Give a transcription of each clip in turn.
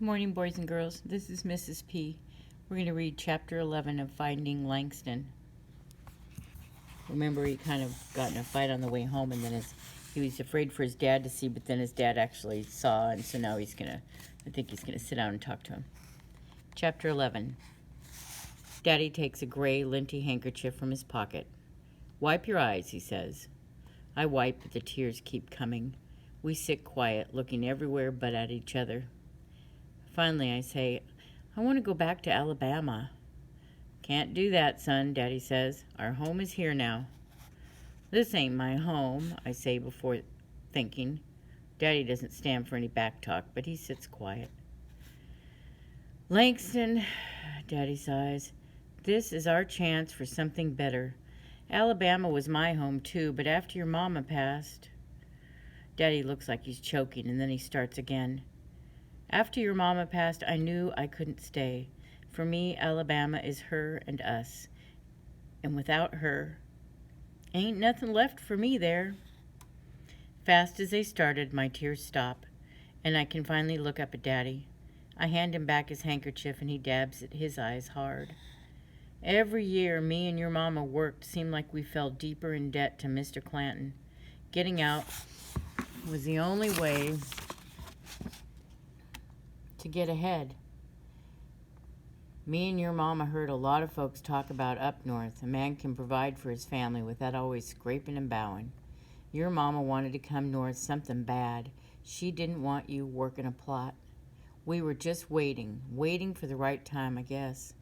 Good morning, boys and girls. This is Mrs. P. We're going to read Chapter 11 of Finding Langston. Remember, he kind of got in a fight on the way home, and then he was afraid for his dad to see, but then his dad actually saw, and so now I think he's going to sit down and talk to him. Chapter 11. Daddy takes a gray Linty handkerchief from his pocket. "Wipe your eyes," he says. I wipe, but the tears keep coming. We sit quiet, looking everywhere but at each other. Finally, I say, "I want to go back to Alabama." "Can't do that, son," Daddy says. "Our home is here now." "This ain't my home," I say before thinking. Daddy doesn't stand for any back talk, but he sits quiet. "Langston," Daddy sighs, "this is our chance for something better. Alabama was my home too, but after your mama passed..." Daddy looks like he's choking, and then he starts again. "After your mama passed, I knew I couldn't stay. For me, Alabama is her and us. And without her, ain't nothing left for me there." Fast as they started, my tears stop, and I can finally look up at Daddy. I hand him back his handkerchief, and he dabs at his eyes hard. "Every year me and your mama worked seemed like we fell deeper in debt to Mr. Clanton. Getting out was the only way to get ahead. Me and your mama heard a lot of folks talk about up north. A man can provide for his family without always scraping and bowing. Your mama wanted to come north something bad. She didn't want you working a plot. We were just waiting for the right time, I guess.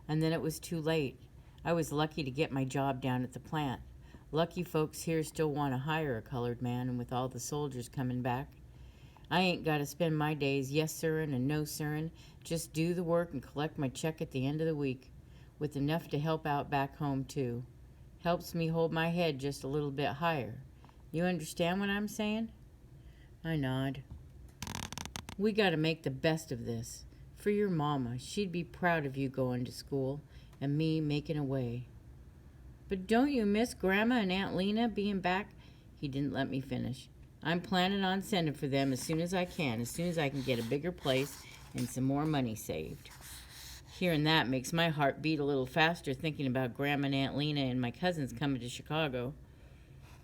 And then it was too late. I was lucky to get my job down at the plant. Lucky folks here still want to hire a colored man, and with all the soldiers coming back, I ain't got to spend my days yes sir'n and no sir'n. Just do the work and collect my check at the end of the week, with enough to help out back home too. Helps me hold my head just a little bit higher. You understand what I'm saying?" I nod. "We got to make the best of this. For your mama, she'd be proud of you going to school and me making a way." "But don't you miss Grandma and Aunt Lena being back?" He didn't let me finish. "I'm planning on sending for them as soon as I can get a bigger place and some more money saved." Hearing that makes my heart beat a little faster, thinking about Grandma and Aunt Lena and my cousins coming to Chicago.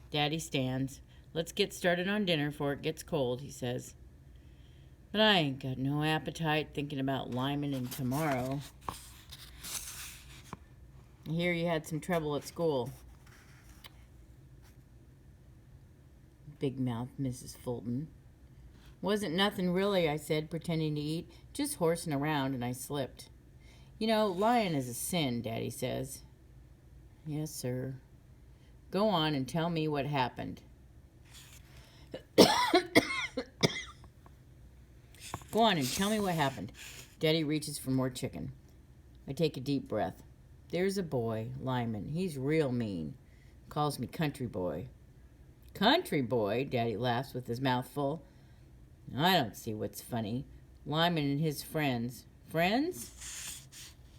Daddy stands. "Let's get started on dinner before it gets cold," he says. But I ain't got no appetite thinking about Lyman and tomorrow. "I hear you had some trouble at school." Big-mouthed Mrs. Fulton. "Wasn't nothing really," I said, pretending to eat. "Just horsing around, and I slipped." "You know, lying is a sin," Daddy says. "Yes, sir." "Go on and tell me what happened." "Go on and tell me what happened." Daddy reaches for more chicken. I take a deep breath. "There's a boy, Lyman. He's real mean. Calls me country boy." "Country boy?" Daddy laughs with his mouth full. "I don't see what's funny. Lyman and his friends." "Friends?"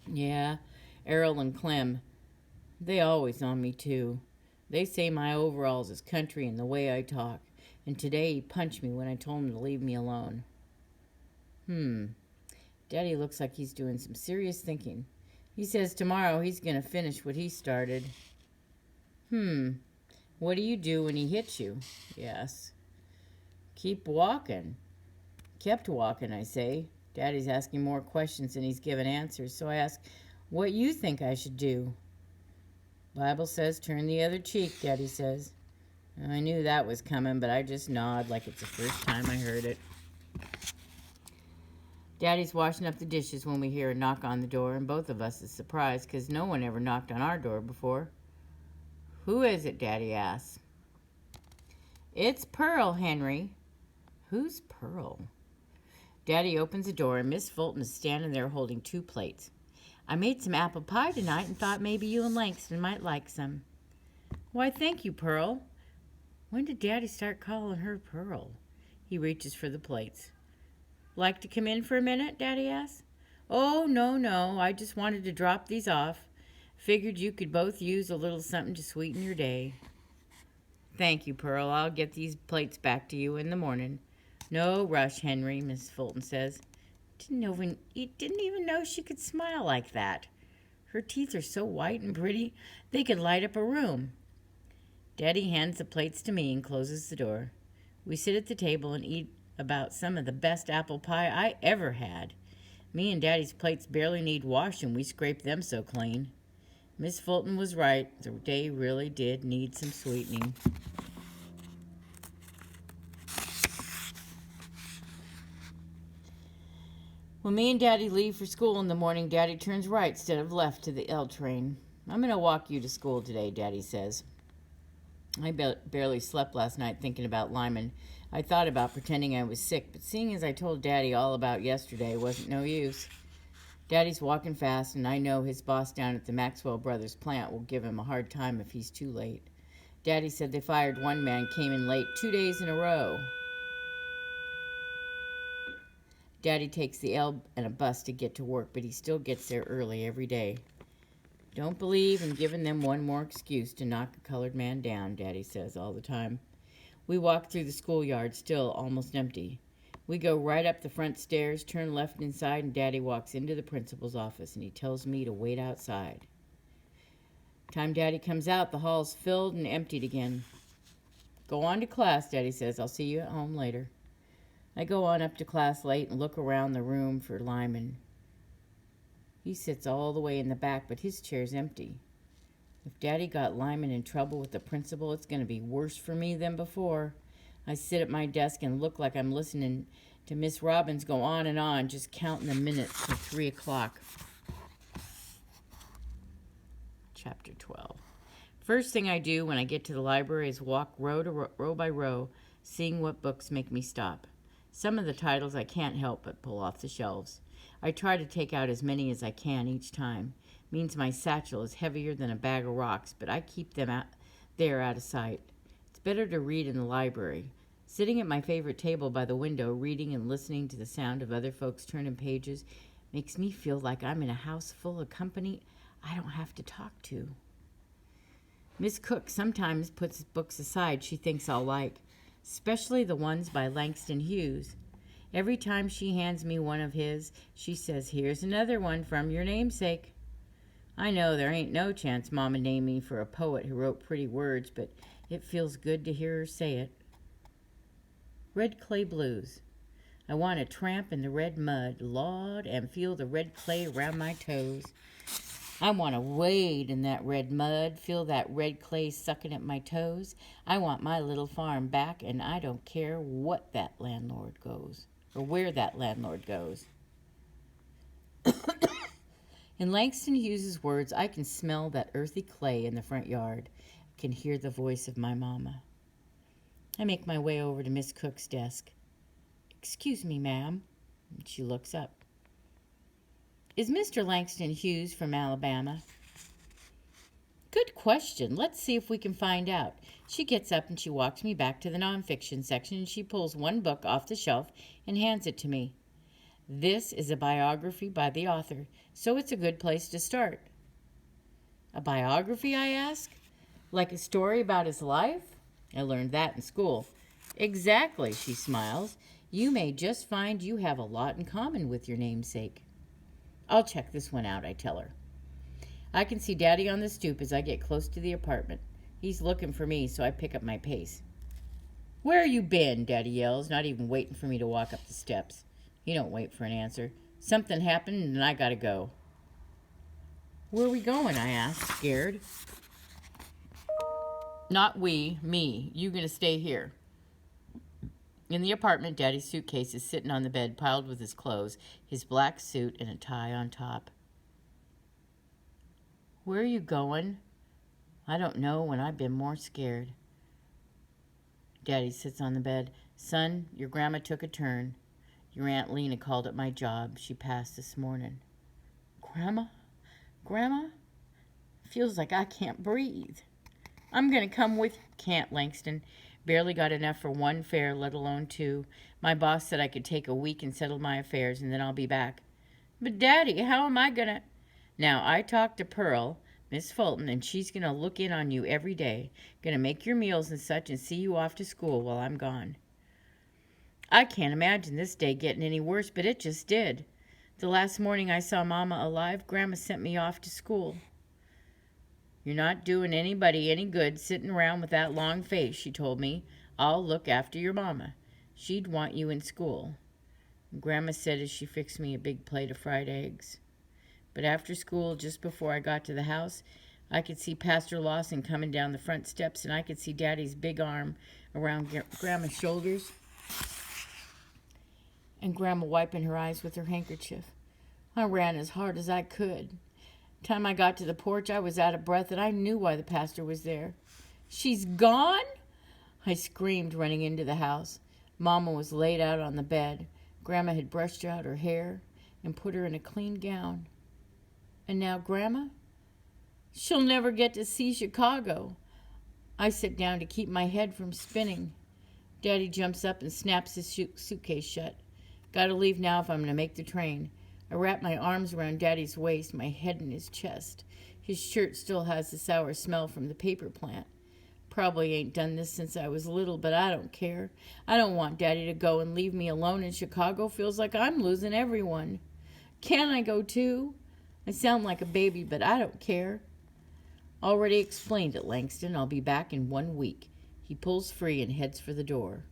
"Yeah, Errol and Clem. They always on me, too. They say my overalls is country and the way I talk. And today he punched me when I told him to leave me alone." Daddy looks like he's doing some serious thinking. He says tomorrow he's going to finish what he started. "What do you do when he hits you?" "Yes." "Keep walking." "Kept walking," I say. Daddy's asking more questions than he's giving answers, so I ask, "What you think I should do?" "Bible says turn the other cheek," Daddy says. I knew that was coming, but I just nod like it's the first time I heard it. Daddy's washing up the dishes when we hear a knock on the door, and both of us is surprised because no one ever knocked on our door before. "Who is it?" Daddy asks. "It's Pearl, Henry." "Who's Pearl?" Daddy opens the door, and Miss Fulton is standing there holding 2 plates. "I made some apple pie tonight and thought maybe you and Langston might like some." "Why, thank you, Pearl." When did Daddy start calling her Pearl? He reaches for the plates. "Like to come in for a minute?" Daddy asks. "Oh, no. I just wanted to drop these off. Figured you could both use a little something to sweeten your day." "Thank you, Pearl. I'll get these plates back to you in the morning." "No rush, Henry," Miss Fulton says. He didn't even know she could smile like that. Her teeth are so white and pretty, they could light up a room. Daddy hands the plates to me and closes the door. We sit at the table and eat about some of the best apple pie I ever had. Me and Daddy's plates barely need washing. We scrape them so clean. Miss Fulton was right. The day really did need some sweetening. When me and Daddy leave for school in the morning, Daddy turns right instead of left to the L train. I'm going to walk you to school today, Daddy says. I barely slept last night thinking about Lyman. I thought about pretending I was sick, but seeing as I told Daddy all about yesterday wasn't no use. Daddy's walking fast, and I know his boss down at the Maxwell Brothers plant will give him a hard time if he's too late. Daddy said they fired one man, came in late 2 days in a row. Daddy takes the L and a bus to get to work, but he still gets there early every day. Don't believe in giving them one more excuse to knock a colored man down, Daddy says all the time. We walk through the schoolyard, still almost empty. We go right up the front stairs, turn left inside, and Daddy walks into the principal's office, and he tells me to wait outside. Time Daddy comes out, the hall's filled and emptied again. Go on to class, Daddy says. I'll see you at home later. I go on up to class late and look around the room for Lyman. He sits all the way in the back, but his chair's empty. If Daddy got Lyman in trouble with the principal, it's going to be worse for me than before. I sit at my desk and look like I'm listening to Miss Robbins go on, just counting the minutes to 3 o'clock. Chapter 12. First thing I do when I get to the library is walk row by row, seeing what books make me stop. Some of the titles I can't help but pull off the shelves. I try to take out as many as I can each time. Means my satchel is heavier than a bag of rocks, but I keep them out of sight. It's better to read in the library. Sitting at my favorite table by the window, reading and listening to the sound of other folks turning pages, makes me feel like I'm in a house full of company I don't have to talk to. Miss Cook sometimes puts books aside she thinks I'll like, especially the ones by Langston Hughes. Every time she hands me one of his, she says, "Here's another one from your namesake." I know there ain't no chance Mama named me for a poet who wrote pretty words, but it feels good to hear her say it. Red Clay Blues. I want to tramp in the red mud, Lord, and feel the red clay around my toes. I want to wade in that red mud, feel that red clay sucking at my toes. I want my little farm back, and I don't care what that landlord goes, or where that landlord goes. In Langston Hughes' words, I can smell that earthy clay in the front yard. I can hear the voice of my mama. I make my way over to Miss Cook's desk. "Excuse me, ma'am." And she looks up. "Is Mr. Langston Hughes from Alabama?" "Good question. Let's see if we can find out." She gets up and she walks me back to the nonfiction section, and she pulls one book off the shelf and hands it to me. "This is a biography by the author, so it's a good place to start." "A biography?" I ask. "Like a story about his life?" I learned that in school. "Exactly," she smiles. "You may just find you have a lot in common with your namesake." "I'll check this one out," I tell her. I can see Daddy on the stoop as I get close to the apartment. He's looking for me, so I pick up my pace. "Where you been?" Daddy yells, not even waiting for me to walk up the steps. He don't wait for an answer. "Something happened and I gotta go." "Where are we going?" I ask, scared. "Not we, me. You gonna stay here." In the apartment, Daddy's suitcase is sitting on the bed, piled with his clothes, his black suit, and a tie on top. "Where are you going?" "I don't know when I've been more scared." Daddy sits on the bed. "Son, your grandma took a turn. Your Aunt Lena called at my job. She passed this morning." "Grandma? Grandma? Feels like I can't breathe." "I'm going to come with you." "Can't, Langston. Barely got enough for one fare, let alone two. My boss said I could take a week and settle my affairs, and then I'll be back." "But, Daddy, how am I going to—" "Now, I talked to Pearl, Miss Fulton, and she's going to look in on you every day. Going to make your meals and such and see you off to school while I'm gone." I can't imagine this day getting any worse, but it just did. The last morning I saw Mama alive, Grandma sent me off to school. You're not doing anybody any good sitting around with that long face, she told me. I'll look after your Mama. She'd want you in school. Grandma said as she fixed me a big plate of fried eggs. But after school, just before I got to the house, I could see Pastor Lawson coming down the front steps, and I could see Daddy's big arm around Grandma's shoulders, and Grandma wiping her eyes with her handkerchief. I ran as hard as I could. Time I got to the porch, I was out of breath, and I knew why the pastor was there. She's gone? I screamed, running into the house. Mama was laid out on the bed. Grandma had brushed out her hair and put her in a clean gown. And now Grandma? She'll never get to see Chicago. I sit down to keep my head from spinning. Daddy jumps up and snaps his suitcase shut. Gotta leave now if I'm going to make the train. I wrap my arms around Daddy's waist, my head in his chest. His shirt still has the sour smell from the paper plant. Probably ain't done this since I was little, but I don't care. I don't want Daddy to go and leave me alone in Chicago. Feels like I'm losing everyone. Can I go too? I sound like a baby, but I don't care. Already explained it, Langston. I'll be back in 1 week. He pulls free and heads for the door.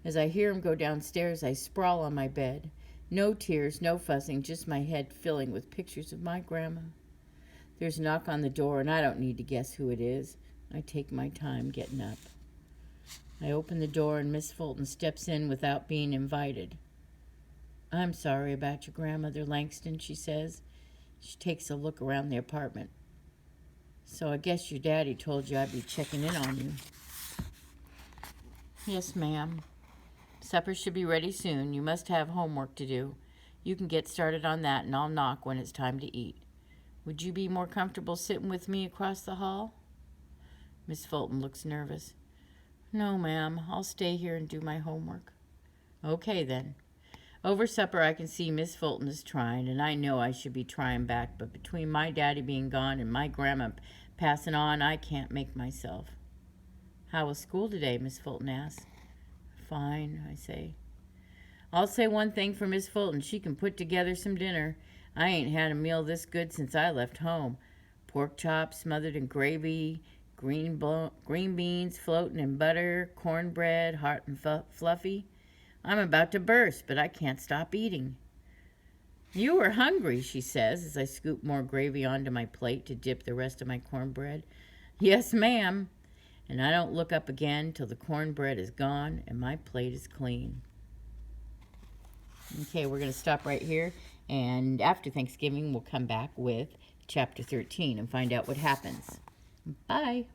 As I hear him go downstairs, I sprawl on my bed. No tears, no fussing, just my head filling with pictures of my Grandma. There's a knock on the door, and I don't need to guess who it is. I take my time getting up. I open the door, and Miss Fulton steps in without being invited. I'm sorry about your grandmother, Langston, she says. She takes a look around the apartment. So I guess your daddy told you I'd be checking in on you. Yes, ma'am. Supper should be ready soon. You must have homework to do. You can get started on that, and I'll knock when it's time to eat. Would you be more comfortable sitting with me across the hall? Miss Fulton looks nervous. No, ma'am. I'll stay here and do my homework. Okay, then. Over supper, I can see Miss Fulton is trying, and I know I should be trying back, but between my daddy being gone and my grandma passing on, I can't make myself. How was school today? Miss Fulton asks. Fine, I say. I'll say one thing for Miss Fulton. She can put together some dinner. I ain't had a meal this good since I left home. Pork chops smothered in gravy, green beans floating in butter, cornbread, hot and fluffy. I'm about to burst, but I can't stop eating. You were hungry, she says, as I scoop more gravy onto my plate to dip the rest of my cornbread. Yes, ma'am. And I don't look up again till the cornbread is gone and my plate is clean. Okay, we're going to stop right here, and after Thanksgiving, we'll come back with Chapter 13 and find out what happens. Bye.